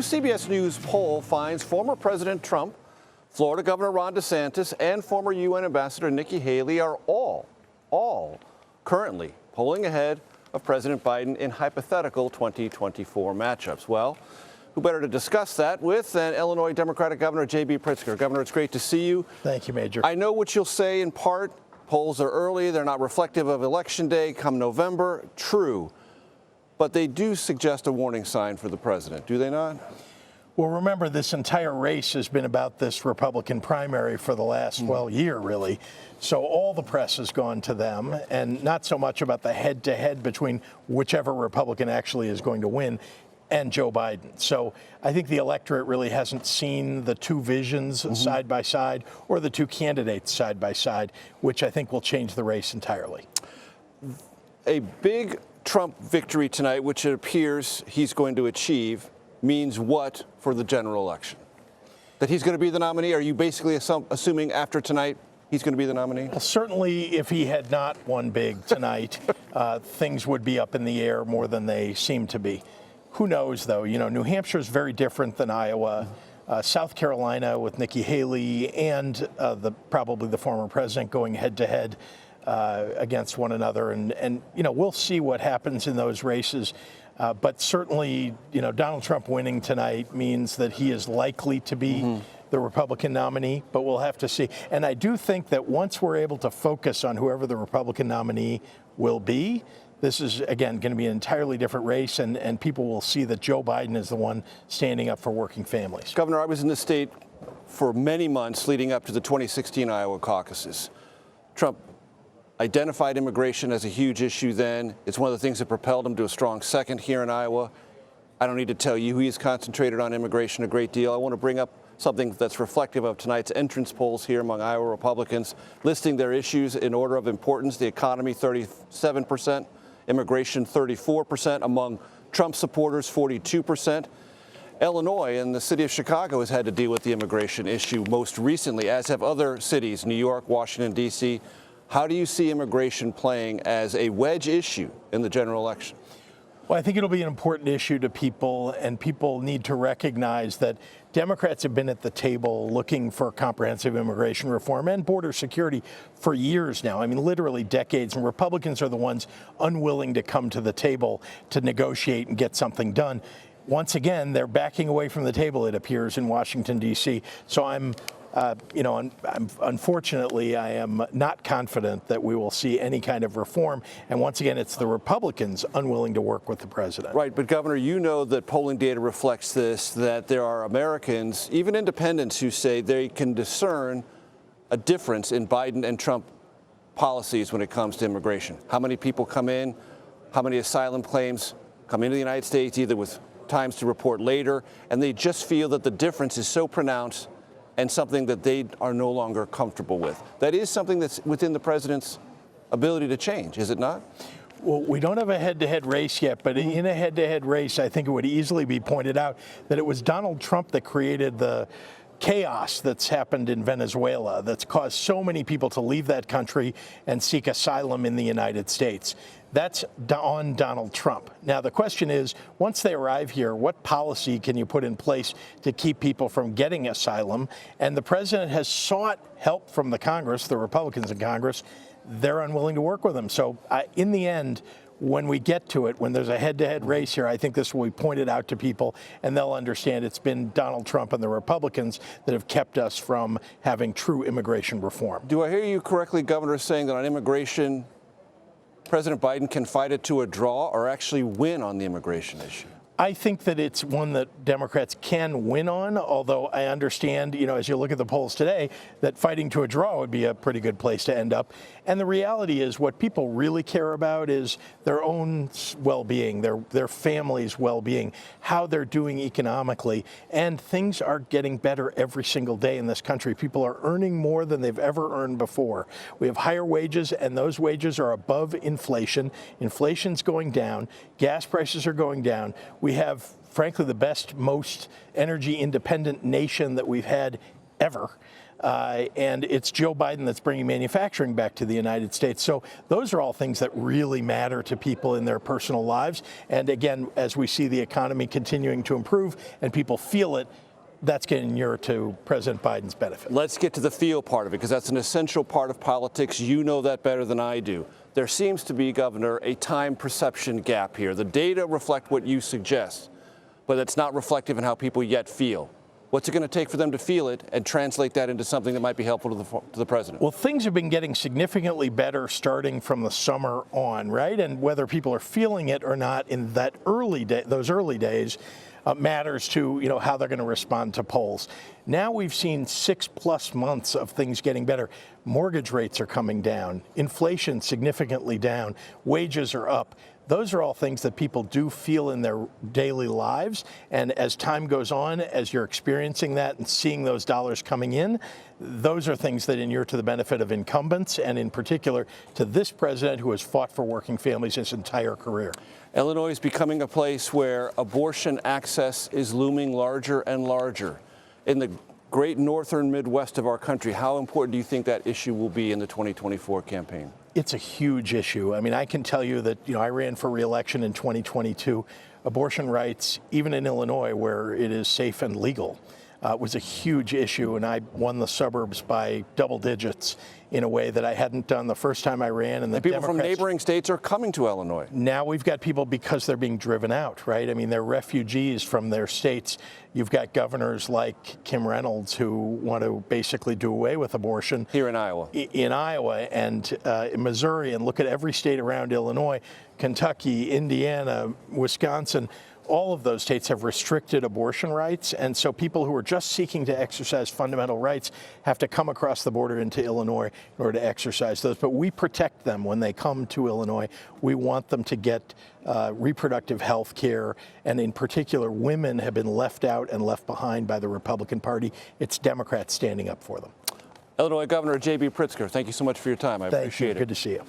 CBS News poll finds former President Trump, Florida Governor Ron DeSantis, and former UN Ambassador Nikki Haley are all currently polling ahead of President Biden in hypothetical 2024 matchups. Well, who better to discuss that with than Illinois Democratic Governor J.B. Pritzker. Governor, it's great to see you. Thank you, Major. I know what you'll say in part. Polls are early. They're not reflective of Election Day come November. True. But they do suggest a warning sign for the president, do they not? Well, remember, this entire race has been about this Republican primary for the last, year, really. So all the press has gone to them, and not so much about the head-to-head between whichever Republican actually is going to win and Joe Biden. So I think the electorate really hasn't seen the two visions side by side or the two candidates side by side, which I think will change the race entirely. A big Trump victory tonight, which it appears he's going to achieve, means what for the general election? That he's going to be the nominee? Are you basically assuming after tonight he's going to be the nominee? Well, certainly if he had not won big tonight, things would be up in the air more than they seem to be. Who knows, though? You know, New Hampshire is very different than Iowa. South Carolina with Nikki Haley and probably the former president going head-to-head against one another. And, you know, we'll see what happens in those races. But certainly, you know, Donald Trump winning tonight means that he is likely to be the Republican nominee, but we'll have to see. And I do think that once we're able to focus on whoever the Republican nominee will be, this is, again, going to be an entirely different race, and people will see that Joe Biden is the one standing up for working families. Governor, I was in the state for many months leading up to the 2016 Iowa caucuses. Trump identified immigration as a huge issue then. It's one of the things that propelled him to a strong second here in Iowa. I don't need to tell you he's concentrated on immigration a great deal. I want to bring up something that's reflective of tonight's entrance polls here among Iowa Republicans, listing their issues in order of importance. The economy, 37%. Immigration, 34%. Among Trump supporters, 42%. Illinois and the city of Chicago has had to deal with the immigration issue most recently, as have other cities, New York, Washington, D.C. How do you see immigration playing as a wedge issue in the general election? Well, I think it'll be an important issue to people, and people need to recognize that Democrats have been at the table looking for comprehensive immigration reform and border security for years now. I mean, literally decades. And Republicans are the ones unwilling to come to the table to negotiate and get something done. Once again, they're backing away from the table, it appears, in Washington, D.C. So unfortunately, I am not confident that we will see any kind of reform. And once again, it's the Republicans unwilling to work with the president. Right. But, Governor, you know that polling data reflects this, that there are Americans, even independents, who say they can discern a difference in Biden and Trump policies when it comes to immigration. How many people come in, how many asylum claims come into the United States, either with times to report later, and they just feel that the difference is so pronounced and something that they are no longer comfortable with. That is something that's within the president's ability to change, is it not? Well, we don't have a head-to-head race yet, but in a head-to-head race, I think it would easily be pointed out that it was Donald Trump that created the chaos that's happened in Venezuela, that's caused so many people to leave that country and seek asylum in the United States. That's on Donald Trump. Now, the question is, once they arrive here, what policy can you put in place to keep people from getting asylum? And the president has sought help from the Congress, the Republicans in Congress. They're unwilling to work with him. So in the end, when we get to it, when there's a head-to-head race here, I think this will be pointed out to people, and they'll understand it's been Donald Trump and the Republicans that have kept us from having true immigration reform. Do I hear you correctly, Governor, saying that on immigration, President Biden can fight it to a draw or actually win on the immigration issue? I think that it's one that Democrats can win on, although I understand, you know, as you look at the polls today, that fighting to a draw would be a pretty good place to end up. And the reality is what people really care about is their own well-being, their family's well-being, how they're doing economically. And things are getting better every single day in this country. People are earning more than they've ever earned before. We have higher wages, and those wages are above inflation. Inflation's going down. Gas prices are going down. We have, frankly, the best, most energy independent nation that we've had ever. and it's Joe Biden that's bringing manufacturing back to the United States. So those are all things that really matter to people in their personal lives. And again, as we see the economy continuing to improve and people feel it, that's going to inure to President Biden's benefit. Let's get to the feel part of it, because that's an essential part of politics. You know that better than I do. There seems to be, Governor, a time perception gap here. The data reflect what you suggest, but it's not reflective in how people yet feel. What's it going to take for them to feel it and translate that into something that might be helpful to the president? Well, things have been getting significantly better starting from the summer on, right? And whether people are feeling it or not in that those early days matters to how they're going to respond to polls. Now we've seen 6+ months of things getting better. Mortgage rates are coming down, inflation significantly down, wages are up. Those are all things that people do feel in their daily lives. And as time goes on, as you're experiencing that and seeing those dollars coming in, those are things that inure to the benefit of incumbents, and in particular to this president who has fought for working families his entire career. Illinois is becoming a place where abortion access is looming larger and larger. In the great northern Midwest of our country, how important do you think that issue will be in the 2024 campaign? It's a huge issue. I mean, I can tell you that, I ran for re-election in 2022. Abortion rights, even in Illinois, where it is safe and legal, was a huge issue, and I won the suburbs by double digits in a way that I hadn't done the first time I ran. And the people Democrats, from neighboring states are coming to Illinois. Now we've got people because they're being driven out, right? I mean, they're refugees from their states. You've got governors like Kim Reynolds who want to basically do away with abortion. Here in Iowa. In Iowa and in Missouri, and look at every state around Illinois, Kentucky, Indiana, Wisconsin. All of those states have restricted abortion rights, and so people who are just seeking to exercise fundamental rights have to come across the border into Illinois in order to exercise those. But we protect them when they come to Illinois. We want them to get reproductive health care, and in particular, women have been left out and left behind by the Republican Party. It's Democrats standing up for them. Illinois Governor J.B. Pritzker, thank you so much for your time. I appreciate it. Good to see you.